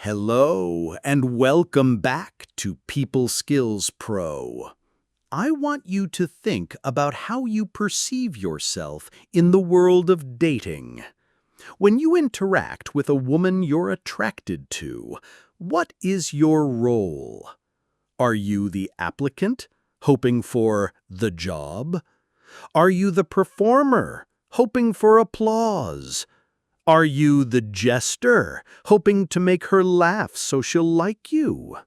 Hello, and welcome back to People Skills Pro. I want you to think about how you perceive yourself in the world of dating. When you interact with a woman you're attracted to, what is your role? Are you the applicant, hoping for the job? Are you the performer, hoping for applause? Are you the jester, hoping to make her laugh so she'll like you?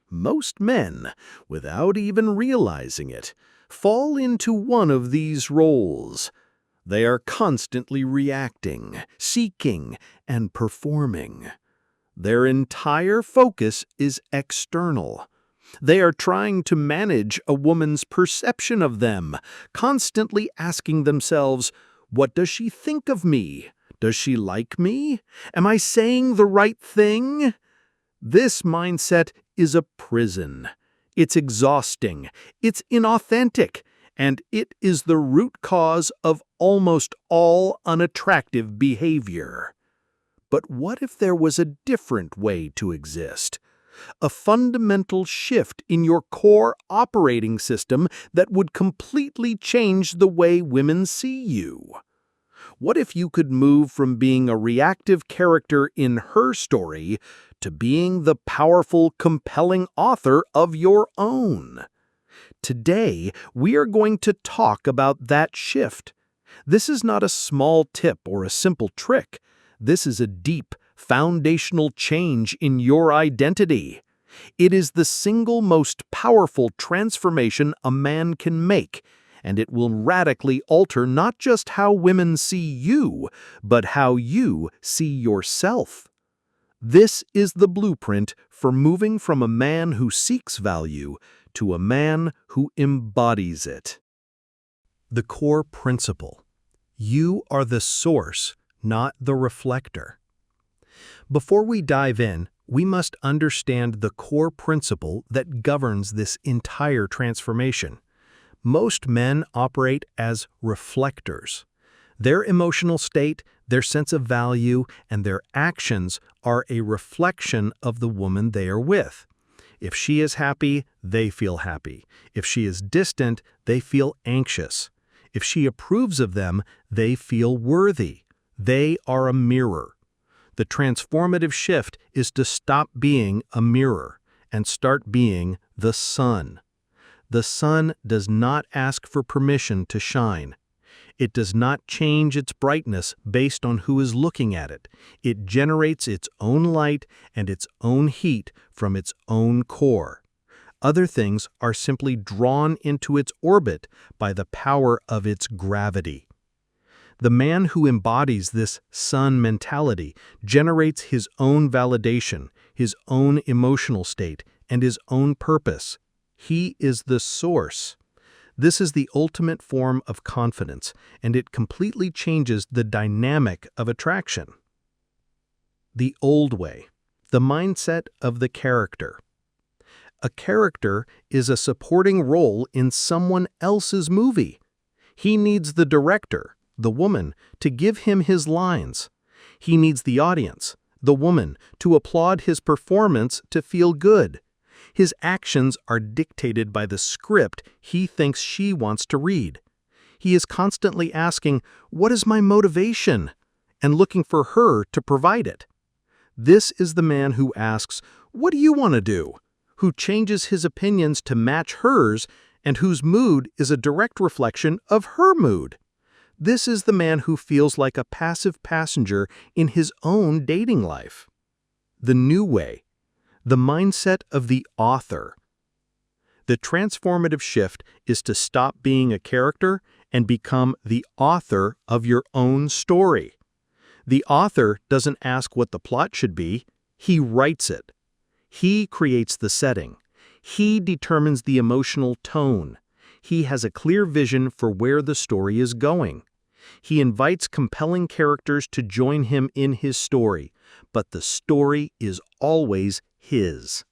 Most men, without even realizing it, fall into one of these roles. They are constantly reacting, seeking, and performing. Their entire focus is external. They are trying to manage a woman's perception of them, constantly asking themselves, "What does she think of me? Does she like me? Am I saying the right thing?" This mindset is a prison. It's exhausting, it's inauthentic, and it is the root cause of almost all unattractive behavior. But what if there was a different way to exist? A fundamental shift in your core operating system that would completely change the way women see you. What if you could move from being a reactive character in her story to being the powerful, compelling author of your own? Today, we are going to talk about that shift. This is not a small tip or a simple trick. This is a deep, foundational change in your identity. It is the single most powerful transformation a man can make, and it will radically alter not just how women see you, but how you see yourself. This is the blueprint for moving from a man who seeks value to a man who embodies it. The core principle: you are the source, not the reflector. Before we dive in, we must understand the core principle that governs this entire transformation. Most men operate as reflectors. Their emotional state, their sense of value, and their actions are a reflection of the woman they are with. If she is happy, they feel happy. If she is distant, they feel anxious. If she approves of them, they feel worthy. They are a mirror. The transformative shift is to stop being a mirror and start being the sun. The sun does not ask for permission to shine. It does not change its brightness based on who is looking at it. It generates its own light and its own heat from its own core. Other things are simply drawn into its orbit by the power of its gravity. The man who embodies this sun mentality generates his own validation, his own emotional state, and his own purpose. He is the source. This is the ultimate form of confidence, and it completely changes the dynamic of attraction. The old way, the mindset of the character. A character is a supporting role in someone else's movie. He needs the director, the woman, to give him his lines. He needs the audience, the woman, to applaud his performance to feel good. His actions are dictated by the script he thinks she wants to read. He is constantly asking, "What is my motivation?" and looking for her to provide it. This is the man who asks, "What do you want to do?" who changes his opinions to match hers and whose mood is a direct reflection of her mood. This is the man who feels like a passive passenger in his own dating life. The new way. The mindset of the author. The transformative shift is to stop being a character and become the author of your own story. The author doesn't ask what the plot should be, he writes it. He creates the setting. He determines the emotional tone. He has a clear vision for where the story is going. He invites compelling characters to join him in his story, but the story is always his.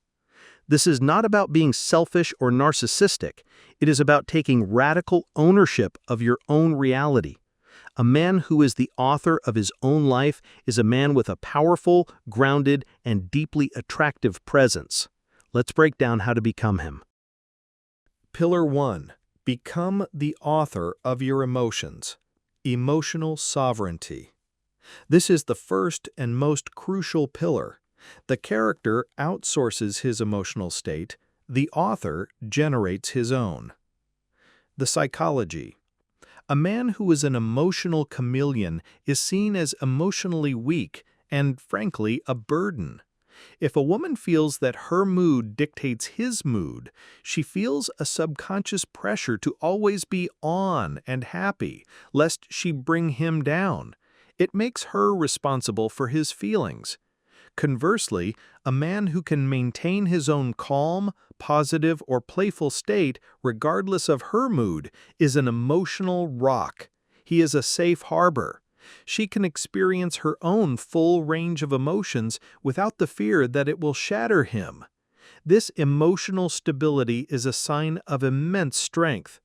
This is not about being selfish or narcissistic. It is about taking radical ownership of your own reality. A man who is the author of his own life is a man with a powerful, grounded, and deeply attractive presence. Let's break down how to become him. Pillar 1. Become the author of your emotions. Emotional sovereignty. This is the first and most crucial pillar. The character outsources his emotional state. The author generates his own. The psychology. A man who is an emotional chameleon is seen as emotionally weak and, frankly, a burden. If a woman feels that her mood dictates his mood, she feels a subconscious pressure to always be on and happy, lest she bring him down. It makes her responsible for his feelings. Conversely, a man who can maintain his own calm, positive, or playful state regardless of her mood is an emotional rock. He is a safe harbor. She can experience her own full range of emotions without the fear that it will shatter him. This emotional stability is a sign of immense strength.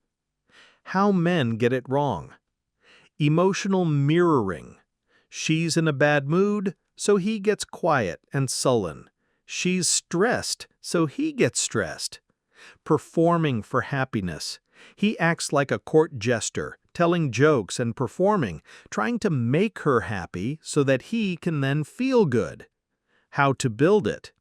How men get it wrong. Emotional mirroring. She's in a bad mood, so he gets quiet and sullen. She's stressed, so he gets stressed. Performing for happiness. He acts like a court jester, telling jokes and performing, trying to make her happy so that he can then feel good. How to build it.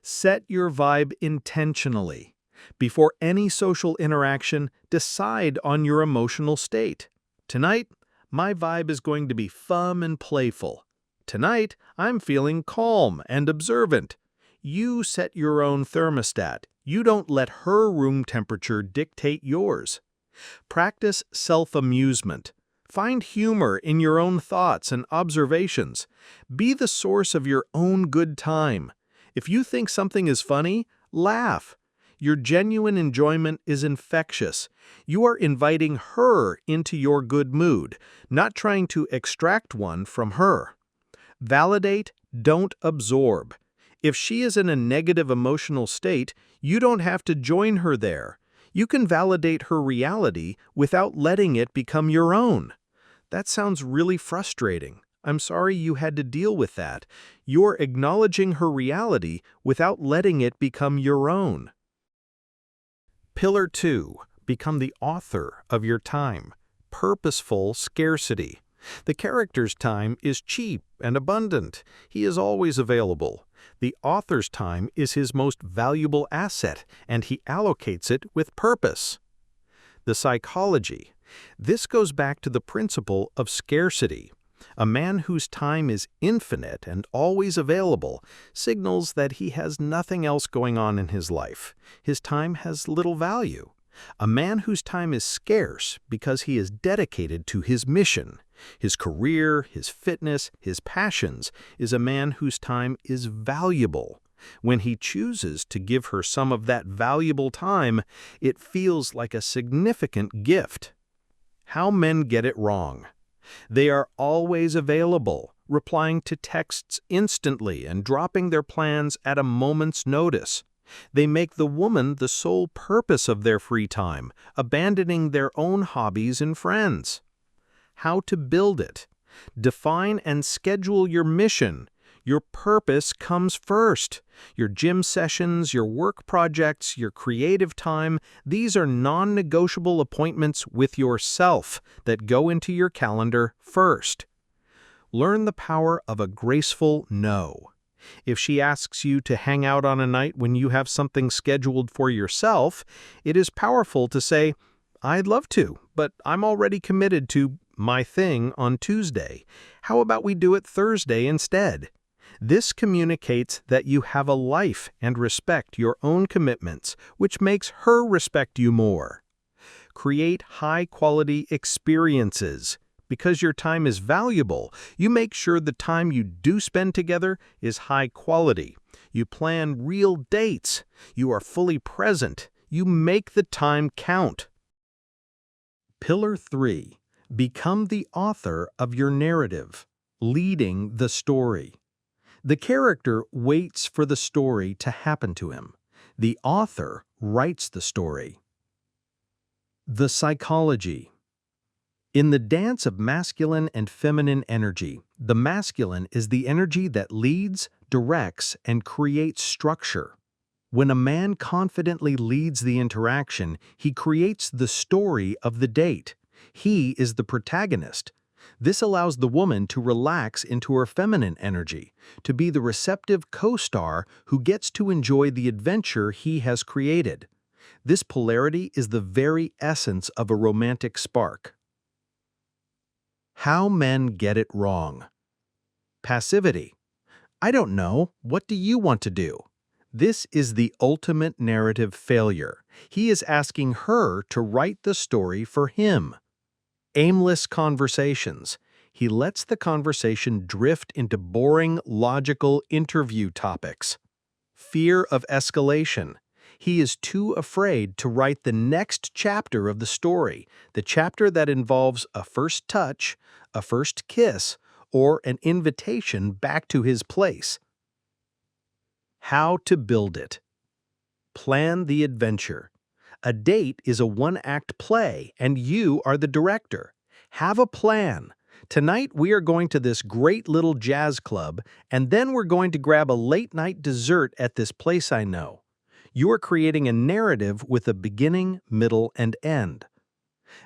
Set your vibe intentionally. Before any social interaction, decide on your emotional state. Tonight, my vibe is going to be fun and playful. Tonight, I'm feeling calm and observant. You set your own thermostat. You don't let her room temperature dictate yours. Practice self-amusement. Find humor in your own thoughts and observations. Be the source of your own good time. If you think something is funny, laugh. Your genuine enjoyment is infectious. You are inviting her into your good mood, not trying to extract one from her. Validate, don't absorb. If she is in a negative emotional state, you don't have to join her there. You can validate her reality without letting it become your own. That sounds really frustrating. I'm sorry you had to deal with that. You're acknowledging her reality without letting it become your own. Pillar 2. Become the author of your time. Purposeful scarcity. The character's time is cheap and abundant. He is always available. The author's time is his most valuable asset, and he allocates it with purpose. The psychology. This goes back to the principle of scarcity. A man whose time is infinite and always available signals that he has nothing else going on in his life. His time has little value. A man whose time is scarce because he is dedicated to his mission, his career, his fitness, his passions, is a man whose time is valuable. When he chooses to give her some of that valuable time, it feels like a significant gift. How men get it wrong. They are always available, replying to texts instantly and dropping their plans at a moment's notice. They make the woman the sole purpose of their free time, abandoning their own hobbies and friends. How to build it. Define and schedule your mission. Your purpose comes first. Your gym sessions, your work projects, your creative time, these are non-negotiable appointments with yourself that go into your calendar first. Learn the power of a graceful no. If she asks you to hang out on a night when you have something scheduled for yourself, it is powerful to say, "I'd love to, but I'm already committed to my thing on Tuesday. How about we do it Thursday instead?" This communicates that you have a life and respect your own commitments, which makes her respect you more. Create high-quality experiences. Because your time is valuable, you make sure the time you do spend together is high quality. You plan real dates. You are fully present. You make the time count. Pillar 3. Become the author of your narrative. Leading the story. The character waits for the story to happen to him. The author writes the story. The psychology. In the dance of masculine and feminine energy, the masculine is the energy that leads, directs, and creates structure. When a man confidently leads the interaction, he creates the story of the date. He is the protagonist. This allows the woman to relax into her feminine energy, to be the receptive co-star who gets to enjoy the adventure he has created. This polarity is the very essence of a romantic spark. How men get it wrong. Passivity. I don't know. What do you want to do? This is the ultimate narrative failure. He is asking her to write the story for him. Aimless conversations. He lets the conversation drift into boring, logical interview topics. Fear of escalation. He is too afraid to write the next chapter of the story, the chapter that involves a first touch, a first kiss, or an invitation back to his place. How to build it. Plan the adventure. A date is a one-act play, and you are the director. Have a plan. Tonight we are going to this great little jazz club, and then we're going to grab a late-night dessert at this place I know. You are creating a narrative with a beginning, middle, and end.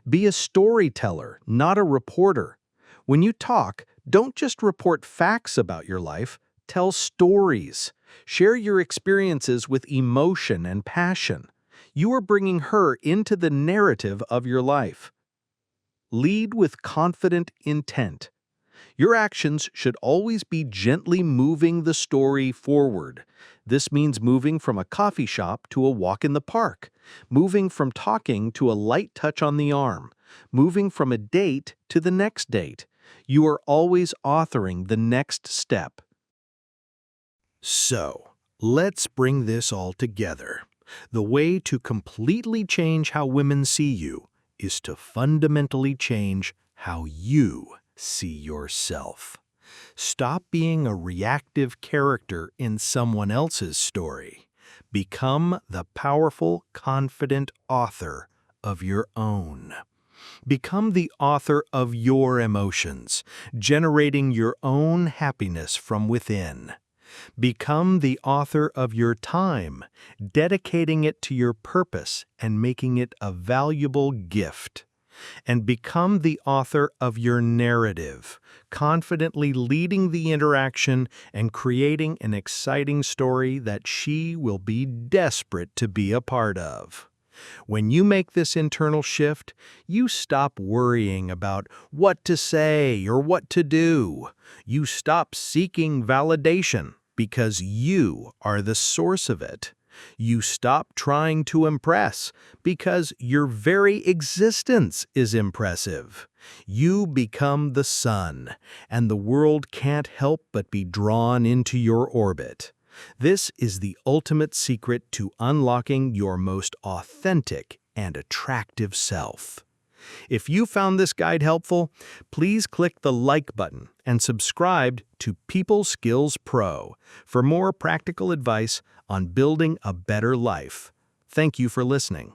Be a storyteller, not a reporter. When you talk, don't just report facts about your life, tell stories. Share your experiences with emotion and passion. You are bringing her into the narrative of your life. Lead with confident intent. Your actions should always be gently moving the story forward. This means moving from a coffee shop to a walk in the park, moving from talking to a light touch on the arm, moving from a date to the next date. You are always authoring the next step. So, let's bring this all together. The way to completely change how women see you is to fundamentally change how you see yourself. Stop being a reactive character in someone else's story. Become the powerful, confident author of your own. Become the author of your emotions, generating your own happiness from within. Become the author of your time, dedicating it to your purpose and making it a valuable gift. And become the author of your narrative, confidently leading the interaction and creating an exciting story that she will be desperate to be a part of. When you make this internal shift, you stop worrying about what to say or what to do. You stop seeking validation because you are the source of it. You stop trying to impress because your very existence is impressive. You become the sun, and the world can't help but be drawn into your orbit. This is the ultimate secret to unlocking your most authentic and attractive self. If you found this guide helpful, please click the like button and subscribe to People Skills Pro for more practical advice on building a better life. Thank you for listening.